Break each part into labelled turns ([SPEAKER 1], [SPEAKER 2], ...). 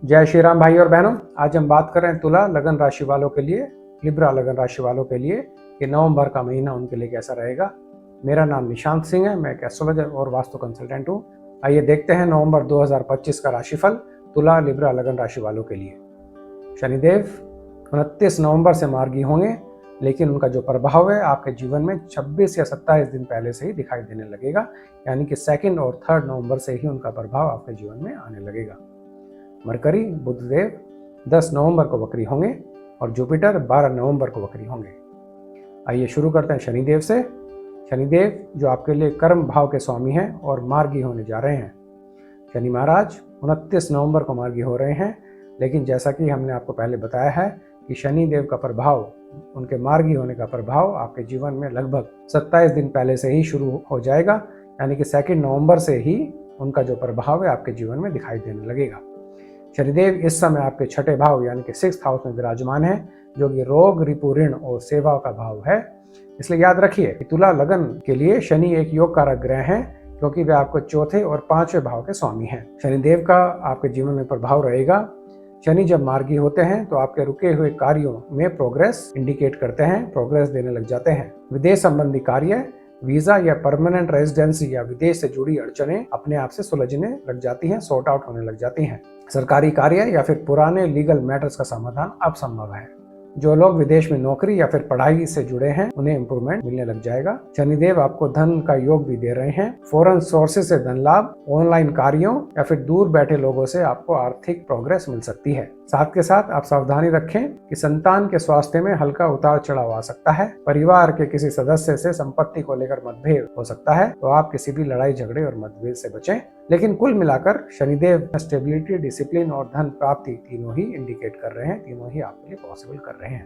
[SPEAKER 1] जय श्री राम भाई और बहनों। आज हम बात कर रहे हैं तुला लगन राशि वालों के लिए, लिब्रा लगन राशि वालों के लिए कि नवंबर का महीना उनके लिए कैसा रहेगा। मेरा नाम निशांत सिंह है, मैं एक एस्ट्रोलॉजर और वास्तु कंसल्टेंट हूँ। आइए देखते हैं नवंबर 2025 का राशिफल तुला लिब्रा लगन राशि वालों के लिए। शनिदेव 29 नवंबर से मार्गी होंगे, लेकिन उनका जो प्रभाव है आपके जीवन में 26 या 27 दिन पहले से ही दिखाई देने लगेगा, यानी कि 2 और 3 नवंबर से ही उनका प्रभाव आपके जीवन में आने लगेगा। मरकरी बुधदेव 10 नवंबर को वक्री होंगे और जुपिटर 12 नवंबर को वक्री होंगे। आइए शुरू करते हैं शनिदेव से। शनिदेव जो आपके लिए कर्म भाव के स्वामी हैं और मार्गी होने जा रहे हैं। शनि महाराज 29 नवंबर को मार्गी हो रहे हैं, लेकिन जैसा कि हमने आपको पहले बताया है कि शनिदेव का प्रभाव, उनके मार्गी होने का प्रभाव आपके जीवन में लगभग 27 दिन पहले से ही शुरू हो जाएगा, यानी कि 2 नवंबर से ही उनका जो प्रभाव है आपके जीवन में दिखाई देने लगेगा। शनिदेव इस समय आपके 6ठे भाव यानी कि 6th हाउस में विराजमान है, जो कि रोग, रिपु, ऋण और सेवा का भाव है। इसलिए याद रखिए कि तुला लगन के लिए शनि एक योग कारक ग्रह है, क्योंकि वे आपको 4थे और 5वें भाव के स्वामी हैं। शनिदेव का आपके जीवन में प्रभाव रहेगा। शनि जब मार्गी होते हैं तो आपके रुके हुए कार्यों में प्रोग्रेस इंडिकेट करते हैं, प्रोग्रेस देने लग जाते हैं। विदेश संबंधी कार्य, वीजा या परमानेंट रेजिडेंसी या विदेश से जुड़ी अड़चनें अपने आप से सुलझने लग जाती हैं, सॉर्ट आउट होने लग जाती हैं। सरकारी कार्य या फिर पुराने लीगल मैटर्स का समाधान अब संभव है। जो लोग विदेश में नौकरी या फिर पढ़ाई से जुड़े हैं उन्हें इंप्रूवमेंट मिलने लग जाएगा। शनिदेव आपको धन का योग भी दे रहे हैं। फॉरेन सोर्सेज से धन लाभ, ऑनलाइन कार्यों या फिर दूर बैठे लोगों से आपको आर्थिक प्रोग्रेस मिल सकती है। साथ के साथ आप सावधानी रखें कि संतान के स्वास्थ्य में हल्का उतार चढ़ाव आ सकता है। परिवार के किसी सदस्य से संपत्ति को लेकर मतभेद हो सकता है, तो आप किसी भी लड़ाई झगड़े और मतभेद से बचें। लेकिन कुल मिलाकर शनिदेव स्टेबिलिटी, डिसिप्लिन और धन प्राप्ति तीनों ही इंडिकेट कर रहे हैं, तीनों ही आपके लिए पॉसिबल कर रहे हैं।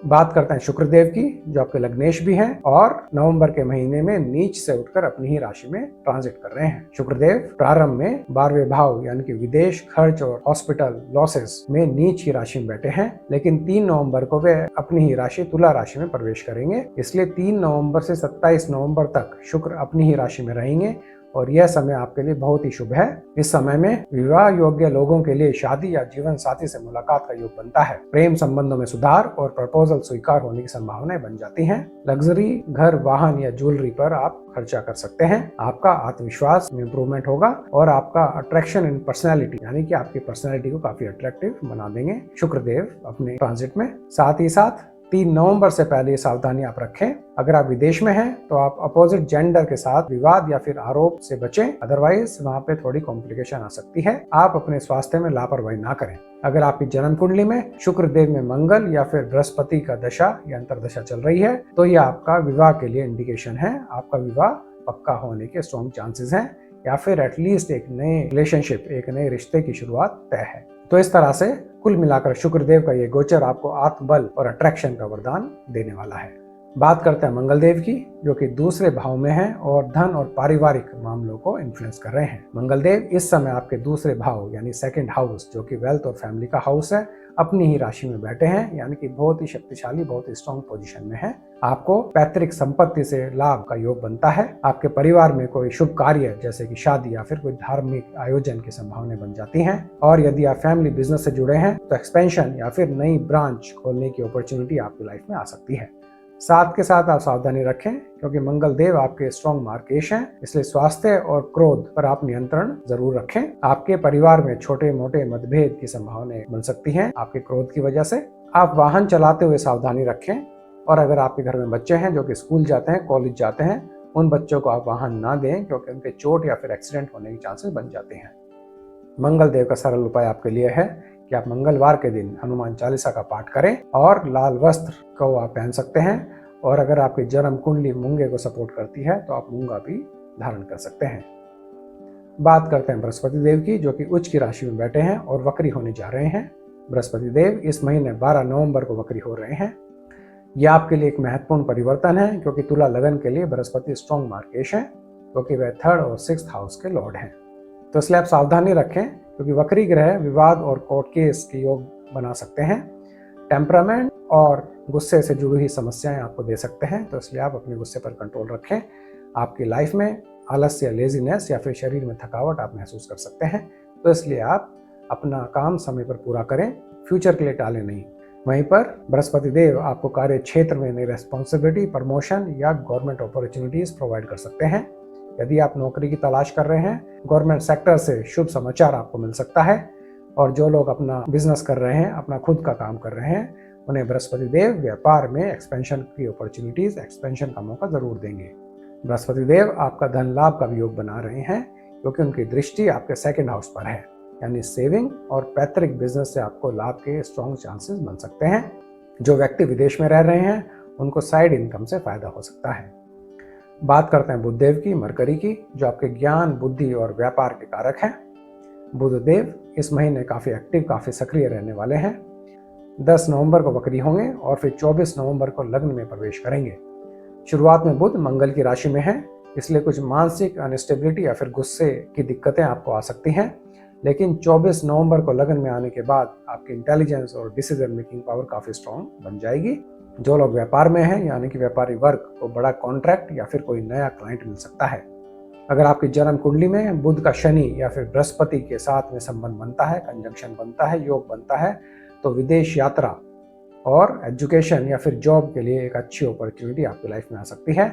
[SPEAKER 1] बात करते हैं शुक्रदेव की, जो आपके लग्नेश भी हैं और नवंबर के महीने में नीच से उठकर अपनी ही राशि में ट्रांजिट कर रहे हैं। शुक्रदेव प्रारंभ में 12वें भाव यानी कि विदेश खर्च और हॉस्पिटल लॉसेस में नीच की राशि में बैठे हैं, लेकिन 3 नवंबर को वे अपनी ही राशि तुला राशि में प्रवेश करेंगे। इसलिए 3 नवंबर से 27 नवंबर तक शुक्र अपनी ही राशि में रहेंगे और यह समय आपके लिए बहुत ही शुभ है। इस समय में विवाह योग्य लोगों के लिए शादी या जीवन साथी से मुलाकात का योग बनता है। प्रेम संबंधों में सुधार और प्रपोजल स्वीकार होने की संभावनाएं बन जाती हैं। लग्जरी घर, वाहन या ज्वेलरी पर आप खर्चा कर सकते हैं। आपका आत्मविश्वास में इंप्रूवमेंट होगा और आपका अट्रैक्शन इन पर्सनैलिटी यानी कि आपकी पर्सनैलिटी को काफी अट्रैक्टिव बना देंगे शुक्रदेव अपने ट्रांजिट में। साथ ही साथ 3 नवंबर से पहले सावधानी आप रखें। अगर आप विदेश में हैं तो आप अपोजिट जेंडर के साथ विवाद या फिर आरोप से बचें, अदरवाइज वहां पे थोड़ी कॉम्प्लिकेशन आ सकती है। आप अपने स्वास्थ्य में लापरवाही ना करें। अगर आपकी जन्म कुंडली में शुक्रदेव में मंगल या फिर बृहस्पति का दशा या अंतरदशा चल रही है, तो यह आपका विवाह के लिए इंडिकेशन है। आपका विवाह पक्का होने के स्ट्रॉन्ग चांसेस हैं, या फिर एटलीस्ट एक नए रिलेशनशिप, एक नए रिश्ते की शुरुआत तय है। तो इस तरह से कुल मिलाकर शुक्रदेव का ये गोचर आपको आत्मबल और अट्रैक्शन का वरदान देने वाला है। बात करते हैं मंगलदेव की, जो कि दूसरे भाव में है और धन और पारिवारिक मामलों को इन्फ्लुएंस कर रहे हैं। मंगलदेव इस समय आपके दूसरे भाव यानी 2nd हाउस, जो कि वेल्थ और फैमिली का हाउस है, अपनी ही राशि में बैठे हैं, यानी कि बहुत ही शक्तिशाली, बहुत ही स्ट्रॉन्ग पोजीशन में है। आपको पैतृक संपत्ति से लाभ का योग बनता है। आपके परिवार में कोई शुभ कार्य जैसे कि शादी या फिर कोई धार्मिक आयोजन की संभावनाएं बन जाती हैं। और यदि आप फैमिली बिजनेस से जुड़े हैं तो एक्सपेंशन या फिर नई ब्रांच खोलने की अपॉर्चुनिटी आपकी लाइफ में आ सकती है। साथ के साथ आप सावधानी रखें, क्योंकि मंगल देव आपके स्ट्रॉन्ग मार्केश हैं, इसलिए स्वास्थ्य और क्रोध पर आप नियंत्रण जरूर रखें। आपके परिवार में छोटे मोटे मतभेद की संभावनाएं बन सकती हैं आपके क्रोध की वजह से। आप वाहन चलाते हुए सावधानी रखें, और अगर आपके घर में बच्चे हैं जो कि स्कूल जाते हैं, कॉलेज जाते हैं, उन बच्चों को आप वाहन ना दें, क्योंकि उनके चोट या फिर एक्सीडेंट होने के चांसेस बन जाते हैं। मंगल देव का सरल उपाय आपके लिए है कि आप मंगलवार के दिन हनुमान चालीसा का पाठ करें और लाल वस्त्र को आप पहन सकते हैं। और अगर आपकी जन्म कुंडली मूंगे को सपोर्ट करती है तो आप मूंगा भी धारण कर सकते हैं। बात करते हैं बृहस्पति देव की, जो कि उच्च की राशि में बैठे हैं और वक्री होने जा रहे हैं। बृहस्पति देव इस महीने 12 नवंबर को वक्री हो रहे हैं। यह आपके लिए एक महत्वपूर्ण परिवर्तन है, क्योंकि तुला लगन के लिए बृहस्पति स्ट्रॉन्ग मार्केश है, क्योंकि वह 3rd और 6th हाउस के लॉर्ड हैं। तो इसलिए आप सावधानी रखें, क्योंकि वक्री ग्रह विवाद और कोर्ट केस के योग बना सकते हैं। टेम्परामेंट और गुस्से से जुड़ी हुई समस्याएं आपको दे सकते हैं, तो इसलिए आप अपने गुस्से पर कंट्रोल रखें। आपकी लाइफ में आलस्य, लेजीनेस या फिर शरीर में थकावट आप महसूस कर सकते हैं, तो इसलिए आप अपना काम समय पर पूरा करें, फ्यूचर के लिए टालें नहीं। वहीं पर बृहस्पति देव आपको कार्य क्षेत्र में नई रेस्पॉन्सिबिलिटी, प्रमोशन या गवर्नमेंट अपॉर्चुनिटीज प्रोवाइड कर सकते हैं। यदि आप नौकरी की तलाश कर रहे हैं, गवर्नमेंट सेक्टर से शुभ समाचार आपको मिल सकता है। और जो लोग अपना बिजनेस कर रहे हैं, अपना खुद का काम कर रहे हैं, उन्हें बृहस्पति देव व्यापार में एक्सपेंशन की अपॉर्चुनिटीज, एक्सपेंशन का मौका जरूर देंगे। बृहस्पति देव आपका धन लाभ का भी योग बना रहे हैं, क्योंकि उनकी दृष्टि आपके सेकंड हाउस पर है, यानी सेविंग और पैतृक बिजनेस से आपको लाभ के स्ट्रॉन्ग चांसेस बन सकते हैं। जो व्यक्ति विदेश में रह रहे हैं, उनको साइड इनकम से फायदा हो सकता है। बात करते हैं बुध देव की, मरकरी की, जो आपके ज्ञान, बुद्धि और व्यापार के कारक हैं। बुध देव इस महीने काफी एक्टिव, काफी सक्रिय रहने वाले हैं। 10 नवंबर को वक्री होंगे और फिर 24 नवंबर को लग्न में प्रवेश करेंगे। शुरुआत में बुध मंगल की राशि में है, इसलिए कुछ मानसिक अनस्टेबिलिटी या फिर गुस्से की दिक्कतें आपको आ सकती हैं। लेकिन 24 नवंबर को लग्न में आने के बाद आपकी इंटेलिजेंस और डिसीजन मेकिंग पावर काफी स्ट्रॉन्ग बन जाएगी। जो लोग व्यापार में हैं, यानी कि व्यापारी वर्ग को बड़ा कॉन्ट्रैक्ट या फिर कोई नया क्लाइंट मिल सकता है। अगर आपकी जन्म कुंडली में बुध का शनि या फिर बृहस्पति के साथ में संबंध बनता है, कंजंक्शन बनता है, योग बनता है, तो विदेश यात्रा और एजुकेशन या फिर जॉब के लिए एक अच्छी अपॉर्चुनिटी आपकी लाइफ में आ सकती है।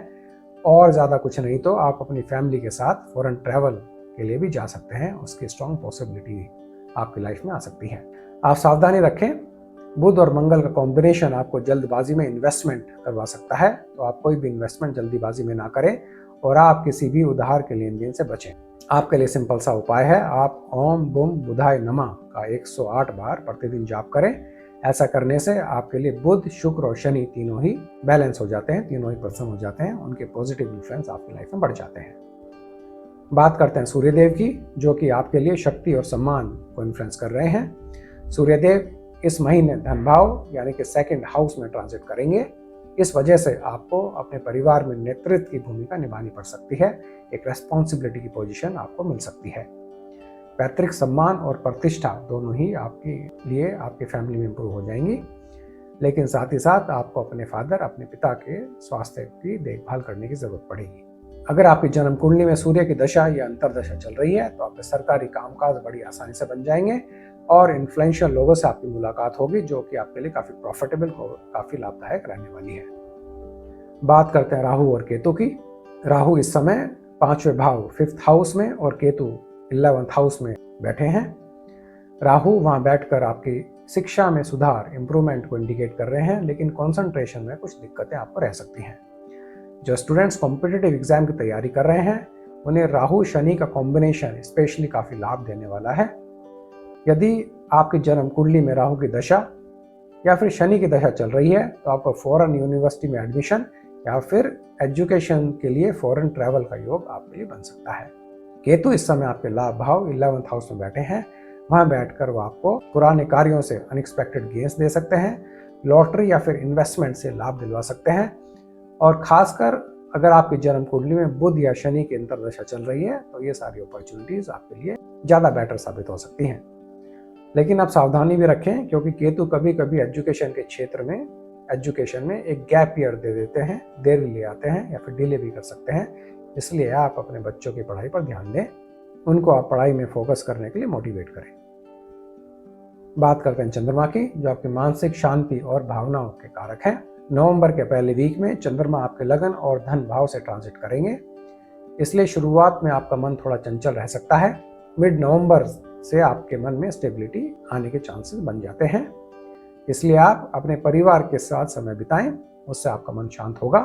[SPEAKER 1] और ज़्यादा कुछ नहीं तो आप अपनी फैमिली के साथ फॉरेन ट्रैवल के लिए भी जा सकते हैं, उसकी स्ट्रॉन्ग पॉसिबिलिटी आपकी लाइफ में आ सकती है। आप सावधानी रखें, बुध और मंगल का कॉम्बिनेशन आपको जल्दबाजी में इन्वेस्टमेंट करवा सकता है, तो आप कोई भी इन्वेस्टमेंट जल्दीबाजी में ना करें और आप किसी भी उधार के लेन देन से बचें। आपके लिए सिंपल सा उपाय है, आप ओम बुम बुधाय नमः का 108 बार प्रतिदिन जाप करें। ऐसा करने से आपके लिए बुध, शुक्र और शनि तीनों ही बैलेंस हो जाते हैं, तीनों ही प्रसन्न हो जाते हैं, उनके पॉजिटिव इन्फ्लुएंस आपकी लाइफ में बढ़ जाते हैं। बात करते हैं सूर्यदेव की, जो कि आपके लिए शक्ति और सम्मान को इन्फ्लुएंस कर रहे हैं। सूर्यदेव इस महीने धन भाव यानी कि सेकंड हाउस में ट्रांजिट करेंगे। इस वजह से आपको अपने परिवार में नेतृत्व की भूमिका निभानी पड़ सकती है, एक रेस्पॉन्सिबिलिटी की पोजीशन आपको मिल सकती है। पैतृक सम्मान और प्रतिष्ठा दोनों ही आपके लिए आपकी फैमिली में इंप्रूव हो जाएंगी। लेकिन साथ ही साथ आपको अपने फादर, अपने पिता के स्वास्थ्य की देखभाल करने की जरूरत पड़ेगी। अगर आपकी जन्म कुंडली में सूर्य की दशा या अंतर्दशा चल रही है, तो आपके सरकारी कामकाज बड़ी आसानी से बन जाएंगे और इन्फ्लुएंशियल लोगों से आपकी मुलाकात होगी, जो कि आपके लिए काफी प्रॉफिटेबल और काफी लाभदायक रहने वाली है। बात करते हैं राहु और केतु की। राहु इस समय 5वें भाव 5th हाउस में और केतु 11th हाउस में बैठे हैं। राहु वहां बैठकर आपकी शिक्षा में सुधार, इंप्रूवमेंट को इंडिकेट कर रहे हैं, लेकिन कंसंट्रेशन में कुछ दिक्कतें आपको रह सकती हैं। जो स्टूडेंट्स कॉम्पिटिटिव एग्जाम की तैयारी कर रहे हैं, उन्हें राहु शनि का कॉम्बिनेशन स्पेशली काफी लाभ देने वाला है। यदि आपकी जन्म कुंडली में राहु की दशा या फिर शनि की दशा चल रही है, तो आपको फॉरेन यूनिवर्सिटी में एडमिशन या फिर एजुकेशन के लिए फॉरेन ट्रैवल का योग आपके लिए बन सकता है। केतु इस समय आपके लाभ भाव 11th हाउस में बैठे हैं। वहां बैठकर वो आपको पुराने कार्यों से अनएक्सपेक्टेड गेन्स दे सकते हैं, लॉटरी या फिर इन्वेस्टमेंट से लाभ दिलवा सकते हैं। और खासकर अगर आपकी जन्म कुंडली में बुध या शनि की अंतर्दशा चल रही है, तो ये सारी अपॉर्चुनिटीज आपके लिए ज्यादा बेटर साबित हो सकती हैं। लेकिन आप सावधानी भी रखें, क्योंकि केतु कभी कभी एजुकेशन के क्षेत्र में, एजुकेशन में एक गैप ईयर दे देते हैं, देर ले आते हैं या फिर डिले भी कर सकते हैं। इसलिए आप अपने बच्चों की पढ़ाई पर ध्यान दें, उनको आप पढ़ाई में फोकस करने के लिए मोटिवेट करें। बात करते हैं चंद्रमा की, जो आपकी मानसिक शांति और भावनाओं के कारक हैं। नवंबर के पहले वीक में चंद्रमा आपके लगन और धन भाव से ट्रांजिट करेंगे, इसलिए शुरुआत में आपका मन थोड़ा चंचल रह सकता है। मिड नवंबर से आपके मन में स्टेबिलिटी आने के चांसेस बन जाते हैं, इसलिए आप अपने परिवार के साथ समय बिताएं, उससे आपका मन शांत होगा।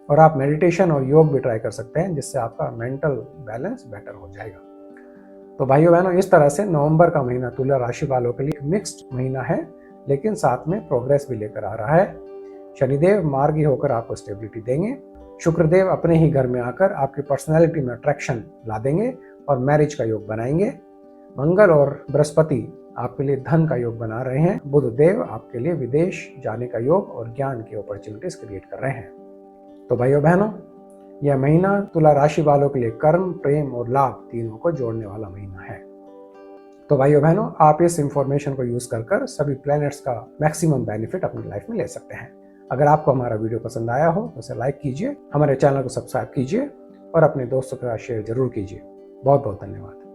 [SPEAKER 1] और आप मेडिटेशन और योग भी ट्राई कर सकते हैं, जिससे आपका मेंटल बैलेंस बेटर हो जाएगा। तो भाइयों बहनों, इस तरह से नवंबर का महीना तुला राशि वालों के लिए मिक्स्ड महीना है, लेकिन साथ में प्रोग्रेस भी लेकर आ रहा है। शनिदेव मार्गी होकर आपको स्टेबिलिटी देंगे। शुक्रदेव अपने ही घर में आकर आपकी पर्सनैलिटी में अट्रैक्शन ला देंगे और मैरिज का योग बनाएंगे। मंगल और बृहस्पति आपके लिए धन का योग बना रहे हैं। बुध देव आपके लिए विदेश जाने का योग और ज्ञान की अपॉर्चुनिटीज क्रिएट कर रहे हैं। तो भाइयों बहनों, यह महीना तुला राशि वालों के लिए कर्म, प्रेम और लाभ तीनों को जोड़ने वाला महीना है। तो भाइयों बहनों, आप इस इंफॉर्मेशन को यूज कर सभी प्लैनेट्स का मैक्सिमम बेनिफिट अपनी लाइफ में ले सकते हैं। अगर आपको हमारा वीडियो पसंद आया हो तो इसे लाइक कीजिए, हमारे चैनल को सब्सक्राइब कीजिए और अपने दोस्तों के साथ शेयर जरूर कीजिए। बहुत बहुत धन्यवाद।